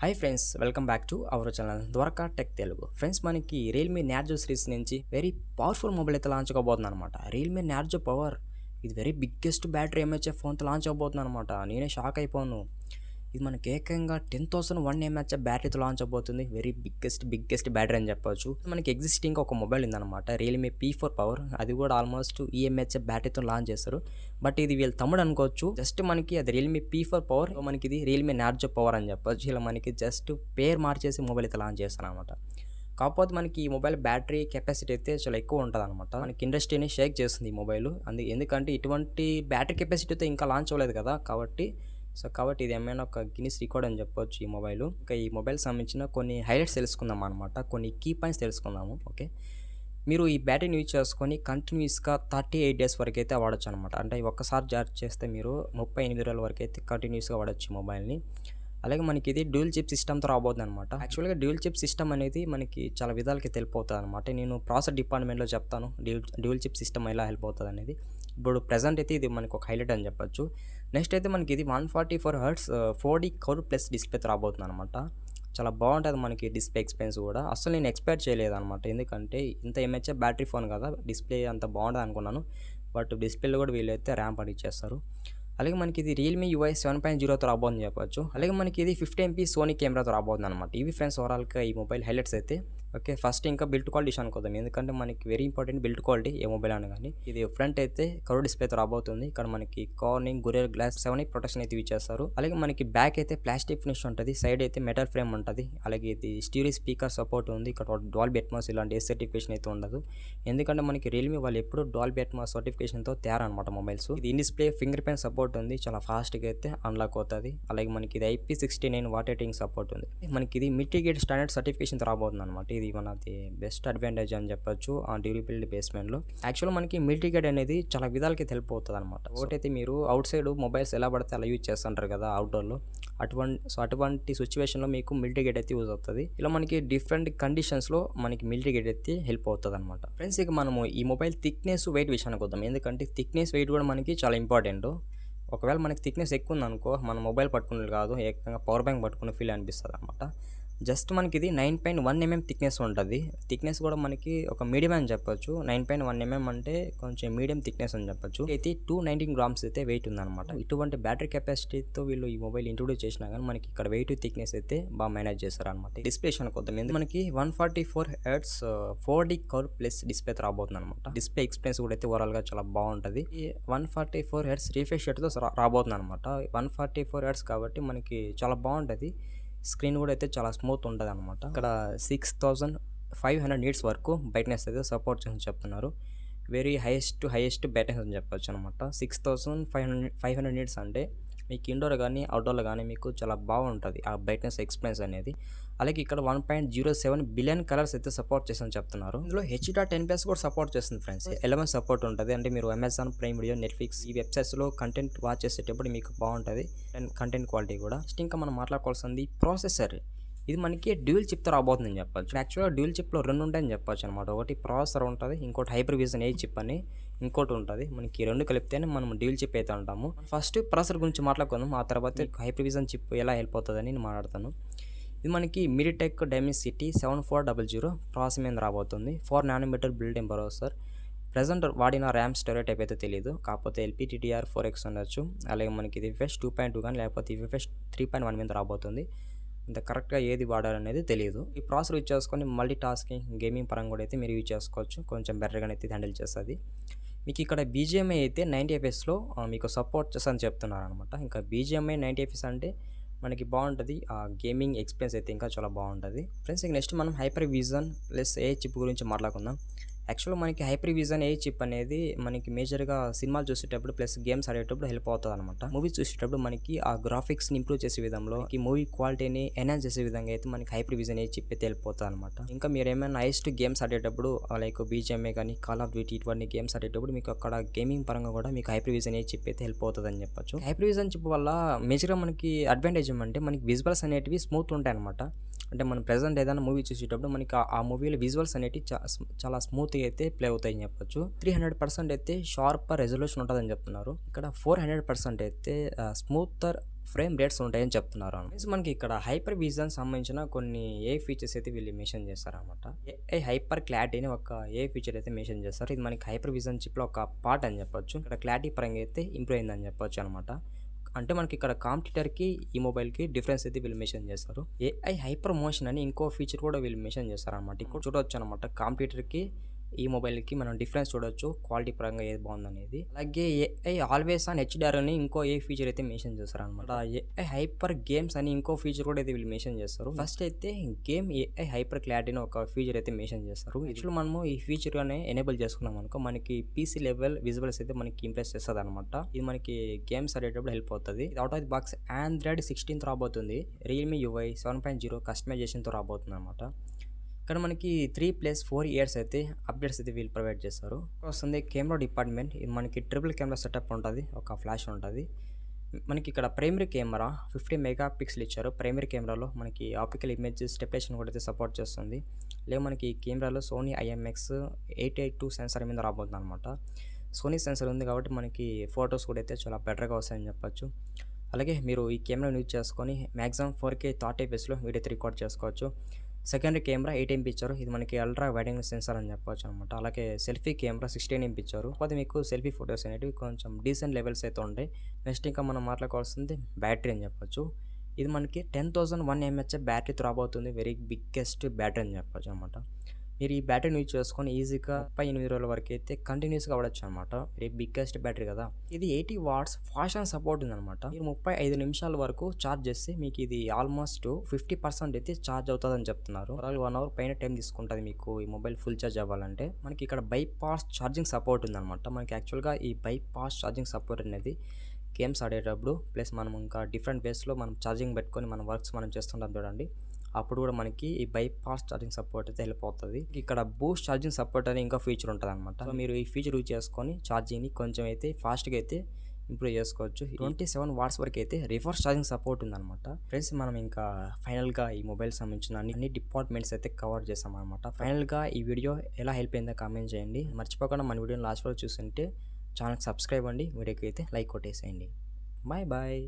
Hi friends, welcome back to our channel Dwaraka tech Telugu. Friends, మనకి Realme Narzo series నుంచి very powerful mobile అయితే launch అవబోతుంది అనమాట. Realme Narzo power ఇది very biggest battery MHF ఫోన్తో launch అవబోతుంది అనమాట. నేనే షాక్ అయిపోను. ఇది మనకి ఏకంగా 10,001 ఎంహెచ్ఎఫ్ బ్యాటరీతో లాంచ్ అవబోతుంది. వెరీ బిగ్గెస్ట్ బ్యాటరీ అని చెప్పొచ్చు. మనకి ఎగ్జిస్టింగ్ ఒక మొబైల్ ఉందన్నమాట, రియల్మీ P4 పవర్. అది కూడా ఆల్మోస్ట్ ఈ ఎంహెచ్ఎఫ్ బ్యాటరీతో లాంచ్ చేస్తారు. బట్ ఇది వీళ్ళ తమ్ముడు అనుకోవచ్చు. జస్ట్ మనకి అది రియల్మీ P4 పవర్, మనకి ఇది రియల్మీ నార్జో పవర్ అని చెప్పొచ్చు. ఇలా మనకి జస్ట్ పేరు మార్చేసి మొబైల్ అయితే లాంచ్ చేస్తారు అనమాట. కాకపోతే మనకి ఈ మొబైల్ బ్యాటరీ కెపాసిటీ అయితే చాలా ఎక్కువ ఉంటుంది అనమాట. మనకి ఇండస్ట్రీని షేక్ చేస్తుంది ఈ మొబైల్. ఎందుకంటే ఇటువంటి బ్యాటరీ కెపాసిటీతో ఇంకా లాంచ్ అవ్వలేదు కదా. కాబట్టి ఇది ఏమైనా ఒక గిన్నిస్ రికార్డ్ అని చెప్పొచ్చు ఈ మొబైల్. ఇంకా ఈ మొబైల్ సంబంధించిన కొన్ని హైలైట్స్ తెలుసుకుందాం అనమాట. కొన్ని కీ పాయింట్స్ తెలుసుకుందాము. ఓకే, మీరు ఈ బ్యాటరీని యూజ్ చేసుకొని కంటిన్యూస్గా 38 డేస్ వరకు అయితే వాడచ్చు అనమాట. అంటే ఒక్కసారి చార్జ్ చేస్తే మీరు 38 రోజుల వరకు అయితే కంటిన్యూస్గా వాడచ్చు ఈ మొబైల్ని. అలాగే మనకి ఇది డ్యూయల్ చిప్ సిస్టమ్తో రాబోతుంది అనమాట. యాక్చువల్గా డ్యూయల్ చిప్ సిస్టమ్ అనేది మనకి చాలా విధాలకి తెలిపోతుంది అనమాట. నేను ప్రాసెస్ డిపార్ట్మెంట్లో చెప్తాను డ్యూయల్ చిప్ సిస్టమ్ ఎలా హెల్ప్ అవుతుంది అనేది. ఇప్పుడు ప్రజెంట్ అయితే ఇది మనకు ఒక హైలైట్ అని చెప్పొచ్చు. నెక్స్ట్ అయితే మనకి ఇది 144 హెర్ట్జ్ 4D కర్వ్ ప్లస్ డిస్ప్లేతో రాబోతుంది అనమాట. చాలా బాగుంటుంది మనకి డిస్ప్లే ఎక్స్పీరియన్స్ కూడా. అసలు నేను ఎక్స్పెక్ట్ చేయలేదు అనమాట. ఎందుకంటే ఇంత ఎంహెచ్ఎఫ్ బ్యాటరీ ఫోన్ కదా, డిస్ప్లే అంత బాగుంటుంది అనుకున్నాను. బట్ డిస్ప్లేలో కూడా వీళ్ళైతే ర్యాంప్ ఇచ్చేస్తారు. అలాగే మనకి ఇది రియల్మీ UI 7.0తో రాబోతుందని చెప్పొచ్చు. అలాగే మనకి ఇది 50 MP సోనీ కెమెరాతో రాబోతుంది అనమాట. ఇవి ఫ్రెండ్స్ ఓవరాల్గా ఈ మొబైల్ హైలైట్స్ అయితే. ఓకే, ఫస్ట్ ఇంకా బిల్డ్ క్వాలిటీ అనుకోదాం. ఎందుకంటే మనకి వెరీ ఇంపార్టెంట్ బిల్డ్ క్వాలిటీ ఏ మొబైల్ అని. కానీ ఇది ఫ్రంట్ అయితే కర్వ్ డిస్ప్లేతో రాబోతుంది. ఇక్కడ మనకి కార్నింగ్ గొరిల్లా గ్లాస్ 7 ప్రొటెక్షన్ అయితే యూజ్ చేస్తారు. అలాగే మనకి బ్యాక్ అయితే ప్లాస్టిక్ ఫినిష్ ఉంటుంది, సైడ్ అయితే మెటల్ ఫ్రేమ్ ఉంటుంది. అలాగే ఇది స్టీరియో స్పీకర్ సపోర్ట్ ఉంది. ఇక్కడ డాల్బీ అట్మాస్ ఇలాంటి ఏ సర్టిఫికేషన్ అయితే ఉండదు. ఎందుకంటే మనకి రియల్మీ వాళ్ళు ఎప్పుడు డాల్బీ అట్మాస్ సర్టిఫికేషన్తో తయారనమాట మొబైల్స్. ఇది in display finger print support ఉంది, చాలా ఫాస్ట్గా అయితే అన్లాక్ అవుతుంది. అలాగే మనకి ఇది IP69 వాటర్ రేటింగ్ సపోర్ట్ ఉంది. మనకి ఇది మిటిగేట్ స్టాండర్డ్ సర్టిఫికేషన్ రాబోతుంది అనమాట. ఇది మనది బెస్ట్ అడ్వాంటేజ్ అని చెప్పొచ్చు ఆ డ్యూరబిలిటీ బేస్మెంట్లో. యాక్చువల్గా మనకి మిటిగేట్ అనేది చాలా విధాలకి తెలిపి అవుతుంది అనమాట. ఒకటైతే మీరు అవుట్ సైడ్ మొబైల్స్ ఎలా పడితే అలా యూజ్ చేస్తుంటారు కదా అవుట్డోర్లో, అటువంటి సిచ్యువేషన్లో మీకు మిటిగేట్ అయితే యూజ్ అవుతుంది. ఇలా మనకి డిఫరెంట్ కండిషన్స్లో మనకి మిటిగేట్ అయితే హెల్ప్ అవుతుంది అనమాట. ఫ్రెండ్స్, ఇక మనము ఈ మొబైల్ థిక్నెస్ వెయిట్ విషయానికి వద్దాం. ఎందుకంటే థిక్నెస్ వెయిట్ కూడా మనకి చాలా ఇంపార్టెంట్. ఒకవేళ మనకి థిక్నెస్ ఎక్కువ ఉందనుకో, మన మొబైల్ పట్టుకునేది కాదు, ఏకంగా పవర్ బ్యాంక్ పట్టుకునే ఫీల్ అనిపిస్తుంది అనమాట. జస్ట్ మనకి ఇది 9.1 mm థిక్నెస్ ఉంటుంది. థిక్నెస్ కూడా మనకి ఒక మీడియం అని చెప్పొచ్చు. 9.1 mm అంటే కొంచెం మీడియం థిక్నెస్ అని చెప్పొచ్చు. అయితే 219 గ్రామ్స్ అయితే వెయిట్ ఉందన్నమాట. ఇటువంటి బ్యాటరీ కెపాసిటీతో వీళ్ళు ఈ మొబైల్ ఇంట్రొడ్యూస్ చేసినా కానీ మనకి ఇక్కడ వెయిట్ థిక్నెస్ అయితే బాగా మేనేజ్ చేస్తారు అనమాట. డిస్ప్లే కొద్దాం. ఎందుకు మనకి 144 hertz 4D curve plus display రాబోతుంది అనమాట. డిస్ప్లే ఎక్స్పీరియన్స్ కూడా అయితే ఓవరాల్ గా చాలా బాగుంటుంది. ఈ 144 హెర్ట్జ్ రిఫ్రెష్ రేట్ తో రాబోతుంది అనమాట. 144 హెర్ట్జ్ కాబట్టి మనకి చాలా బాగుంటుంది. స్క్రీన్ కూడా అయితే చాలా స్మూత్ ఉంటుంది అనమాట. ఇక్కడ 6500 నీట్స్ వరకు బ్రైట్నెస్ అయితే సపోర్ట్ చేసి చెప్తున్నారు. వెరీ హైయెస్ట్ బ్రైట్నెస్ అని చెప్పొచ్చు అనమాట. 6500 నీట్స్ అంటే మీకు ఇండోర్ కానీ అవుట్డోర్లో కానీ మీకు చాలా బాగుంటుంది ఆ బ్రైట్నెస్ ఎక్స్పీరియన్స్ అనేది. అలాగే ఇక్కడ 1.07 బిలియన్ కలర్స్ అయితే సపోర్ట్ చేస్తుందని చెప్తున్నారు. ఇందులో H.10+ కూడా సపోర్ట్ చేస్తుంది ఫ్రెండ్స్. 11 సపోర్ట్ ఉంటుంది. అంటే మీరు అమెజాన్ ప్రైమ్ వీడియో, నెట్ఫ్లిక్స్ ఈ వెబ్సైట్స్లో కంటెంట్ వాచ్ చేసేటప్పుడు మీకు బాగుంటుంది కంటెంట్ క్వాలిటీ కూడా. నెక్స్ట్ ఇంకా మనం మాట్లాడుకోవాల్సింది ప్రాసెసర్. ఇది మనకి డ్యూయల్ చిప్తో రాబోతుందని చెప్పొచ్చు. యాక్చువల్గా డ్యూయల్ చిప్లో 2 ఉంటాయని చెప్పొచ్చు అనమాట. ఒకటి ప్రాసెసర్ ఉంటుంది, ఇంకోటి హైపర్విజన్ ఏ చిప్ అని ఇంకోటి ఉంటుంది. మనకి 2 కలిపితేనే మనం డ్యూయల్ చిప్ అయితే ఉంటాము. ఫస్ట్ ప్రాసెసర్ గురించి మాట్లాడుకుందాం, ఆ తర్వాత హైపర్విజన్ చిప్ ఎలా హెల్ప్ అవుతుందని నేను మాట్లాడతాను. ఇది మనకి మీడియాటెక్ డైమెన్సిటీ 7400 ప్రాసెస్ మీద రాబోతుంది. 4 nm built in processor. Present వాడిన ర్యామ్ స్టోరేజ్ టైప్ అయితే తెలియదు, కాకపోతే LPDDR4X ఉండొచ్చు. అలాగే మనకి ఇది UFS 2.2 కానీ లేకపోతే UFS 3.1 మీద రాబోతుంది. ఇంత కరెక్ట్గా ఏది వాడాలనేది తెలియదు. ఈ ప్రాసెసర్ యూజ్ చేసుకొని మల్టీ టాస్కింగ్ గేమింగ్ పరంగా కూడా అయితే మీరు యూజ్ చేసుకోవచ్చు. కొంచెం బెటర్గా అయితే హ్యాండిల్ చేస్తుంది. మీకు ఇక్కడ BGMI అయితే 90 fps మీకు సపోర్ట్ చేస్తుందని చెప్తున్నారు అనమాట. ఇంకా BGMI 90 fps అంటే మనకి బాగుంటుంది. ఆ గేమింగ్ ఎక్స్పీరియన్స్ అయితే ఇంకా చాలా బాగుంటుంది. ఫ్రెండ్స్, ఇక నెక్స్ట్ మనం హైపర్విజన్ ప్లస్ AI చిప్ గురించి మాట్లాడుకుందాం. యాక్చువల్గా మనకి హైపర్విజన్ AI చిప్ అనేది మనకి మేజర్గా సినిమాలు చూసేటప్పుడు ప్లస్ గేమ్స్ ఆడేటప్పుడు హెల్ప్ అవుతుంది అనమాట. మూవీస్ చూసేటప్పుడు మనకి ఆ గ్రాఫిక్స్ని ఇంప్రూవ్ చేసే విధంలో, మూవీ క్వాలిటీని ఎన్హాన్స్ చేసే విధంగా అయితే మనకి హైపర్విజన్ AI చిప్ అయితే హెల్ప్ అవుతుంది అనమాట. ఇంకా మీరు ఏమైనా హైయెస్ట్ గేమ్స్ ఆడేటప్పుడు లైక్ BGMI కానీ కాల్ ఆఫ్ డ్యూటీ ఇటువంటి గేమ్స్ ఆడేటప్పుడు మీకు అక్కడ గేమింగ్ పరంగా కూడా మీకు హైపర్విజన్ AI చిప్ అయితే హెల్ప్ అవుతుంది అని చెప్పొచ్చు. హైపర్విజన్ చిప్ వల్ల మేజర్గా మనకి అడ్వాంటేజ్ ఏమంటే మనకి విజువల్స్ అనేటివి స్మూత్ ఉంటాయి అనమాట. అంటే మనం ప్రెజెంట్ ఏదైనా మూవీ చూసేటప్పుడు మనకి ఆ మూవీలో విజువల్స్ అనేవి చాలా స్మూత్గా అయితే ప్లే అవుతాయని చెప్పొచ్చు. 300% అయితే షార్ప్ రెజల్యూషన్ ఉంటుందని చెప్తున్నారు. ఇక్కడ 400% అయితే స్మూతర్ ఫ్రేమ్ రేట్స్ ఉంటాయని చెప్తున్నారు. మీన్స్ మనకి ఇక్కడ హైపర్ విజన్ సంబంధించిన కొన్ని ఏ ఫీచర్స్ అయితే వీళ్ళు మెన్షన్ చేస్తారనమాట. ఏఐ హైపర్ క్లారిటీ అని ఒక ఏ ఫీచర్ అయితే మెన్షన్ చేస్తారు. ఇది మనకి హైపర్ విజన్ చిప్లో ఒక పార్ట్ అని చెప్పొచ్చు. ఇక్కడ క్లారిటీ పరంగా అయితే ఇంప్రూవ్ అయిందని చెప్పొచ్చు అనమాట. అంటే మనకి ఇక్కడ కాంపిటీటర్కి ఈ మొబైల్కి డిఫరెన్స్ అయితే వీళ్ళు మెన్షన్ చేస్తారు. ఏఐ హైపర్ మోషన్ అని ఇంకో ఫీచర్ కూడా వీళ్ళు మెన్షన్ చేస్తారు అనమాట. ఇక్కడ చూడవచ్చు అనమాట కాంపిటీటర్కి ఈ మొబైల్కి మనం డిఫరెన్స్ చూడొచ్చు క్వాలిటీ పరంగా ఏది బాగుందనేది. అలాగే ఏఐ ఆల్వేస్ ఆన్ హెచ్డిఆర్ అని ఇంకో ఏ ఫీచర్ అయితే మెన్షన్ చేస్తారు అనమాట. ఏఐ హైపర్ గేమ్స్ అని ఇంకో ఫీచర్ కూడా అయితే వీళ్ళు మెన్షన్ చేస్తారు. ఫస్ట్ అయితే గేమ్ ఏఐ హైపర్ క్లారిటీ అని ఒక ఫీచర్ అయితే మెన్షన్ చేస్తారు. యాక్చువల్ మనము ఈ ఫీచర్ అనే ఎనేబుల్ చేసుకున్నాం అనుకో మనకి పీసీ లెవెల్ విజువల్స్ అయితే మనకి ఇంప్రెస్ చేస్తుంది అనమాట. ఇది మనకి గేమ్స్ ఆడేటప్పుడు హెల్ప్ అవుతుంది. ఇది out of the box Android 16 రాబోతుంది. రియల్మీ యూఐ 7.0 కస్టమైజేషన్తో రాబోతుంది అనమాట. ఇక్కడ మనకి 3+4 ఇయర్స్ అయితే అప్డేట్స్ అయితే వీళ్ళు ప్రొవైడ్ చేస్తారు. వస్తుంది కెమెరా డిపార్ట్మెంట్. ఇది మనకి ట్రిపుల్ కెమెరా సెటప్ ఉంటుంది, ఒక ఫ్లాష్ ఉంటుంది. మనకి ఇక్కడ ప్రైమరీ కెమెరా 50 మెగా పిక్సెల్ ఇచ్చారు. ప్రైమరీ కెమెరాలో మనకి ఆప్టికల్ ఇమేజ్ స్టెబిలైజేషన్ కూడా అయితే సపోర్ట్ చేస్తుంది. లేదా మనకి ఈ కెమెరాలో సోనీ IMX 882 సెన్సార్ మీద రాబోతుంది అనమాట. సోనీ సెన్సార్ ఉంది కాబట్టి మనకి ఫొటోస్ కూడా అయితే చాలా బెటర్గా వస్తాయని చెప్పొచ్చు. అలాగే మీరు ఈ కెమెరాని యూజ్ చేసుకొని మ్యాక్సిమం 4K 30 fpsలో వీడియో అయితే రికార్డ్ చేసుకోవచ్చు. సెకండరీ కెమెరా 8 MP ఇచ్చారు. ఇది మనకి అల్ట్రా వైడ్ యాంగిల్ సెన్సార్ అని చెప్పొచ్చు అనమాట. అలాగే సెల్ఫీ కెమెరా 16 MP ఇచ్చారు. కాకపోతే మీకు సెల్ఫీ ఫొటోస్ అనేవి కొంచెం డీసెంట్ లెవెల్స్ అయితే ఉంటాయి. నెక్స్ట్ ఇంకా మనం మాట్లాడుకోవాల్సింది బ్యాటరీ అని చెప్పొచ్చు. ఇది మనకి 10,001 mAh బ్యాటరీతో రాబోతుంది. వెరీ బిగ్గెస్ట్ బ్యాటరీ అని చెప్పొచ్చు అనమాట. మీరు ఈ బ్యాటరీని యూజ్ చేసుకొని ఈజీగా 38 రోజుల వరకు అయితే కంటిన్యూస్గా వాడచ్చు అనమాట. వెరీ బిగ్గెస్ట్ బ్యాటరీ కదా. ఇది 80 వాట్స్ ఫాస్ట్ ఛార్జింగ్ సపోర్ట్ ఉందన్నమాట. మీరు 35 నిమిషాల వరకు ఛార్జ్ చేస్తే మీకు ఇది ఆల్మోస్ట్ 50% అయితే ఛార్జ్ అవుతుందని చెప్తున్నారు. 1 అవర్ పైన టైం తీసుకుంటుంది మీకు ఈ మొబైల్ ఫుల్ ఛార్జ్ అవ్వాలంటే. మనకి ఇక్కడ బైపాస్ ఛార్జింగ్ సపోర్ట్ ఉందన్నమాట. మనకి యాక్చువల్గా ఈ బైపాస్ ఛార్జింగ్ సపోర్ట్ అనేది గేమ్స్ ఆడేటప్పుడు ప్లస్ మనం ఇంకా డిఫరెంట్ వేస్లో మనం ఛార్జింగ్ పెట్టుకొని మన వర్క్స్ మనం చేస్తుంటాం చూడండి. అప్పుడు కూడా మనకి ఈ బైపాస్ ఛార్జింగ్ సపోర్ట్ అయితే హెల్ప్ అవుతుంది. ఇక్కడ బూస్ట్ ఛార్జింగ్ సపోర్ట్ అని ఇంకా ఫీచర్ ఉంటుంది అనమాట. సో మీరు ఈ ఫీచర్ యూజ్ చేసుకొని ఛార్జింగ్ని కొంచెం అయితే ఫాస్ట్గా అయితే ఇంప్రూవ్ చేసుకోవచ్చు. 27 వాట్స్ వరకు అయితే రివర్స్ ఛార్జింగ్ సపోర్ట్ ఉందన్నమాట. ఫ్రెండ్స్ మనం ఇంకా ఫైనల్గా ఈ మొబైల్ సంబంధించిన అన్ని డిపార్ట్మెంట్స్ అయితే కవర్ చేసాం అనమాట. ఫైనల్గా ఈ వీడియో ఎలా హెల్ప్ అయిందో కామెంట్ చేయండి. మర్చిపోకుండా మన వీడియోని లాస్ట్ వరకు చూస్తుంటే ఛానల్కి సబ్స్క్రైబ్ అండి. వీడియోకి అయితే లైక్ కొట్టేసేయండి. Bye bye.